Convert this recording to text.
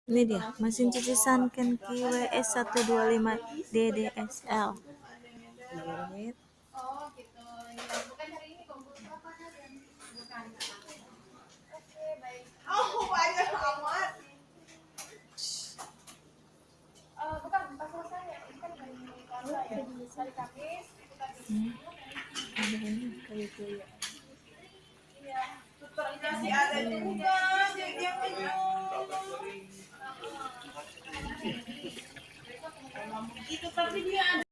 Ini dia, mesin cuci Sanken QWS125 DDSL. Lihat. Oh gitu. Ya, bukan hari ini kok. Kapan aja? Bukan. Oke, baik. Oh, banyak amat. Bukan pas selesai ya. Ini kan hari Selasa ya. Hari Kamis kita bikin. Ada ini kayak gitu. Iya. Dikasih ada juga. Yang itu tapi dia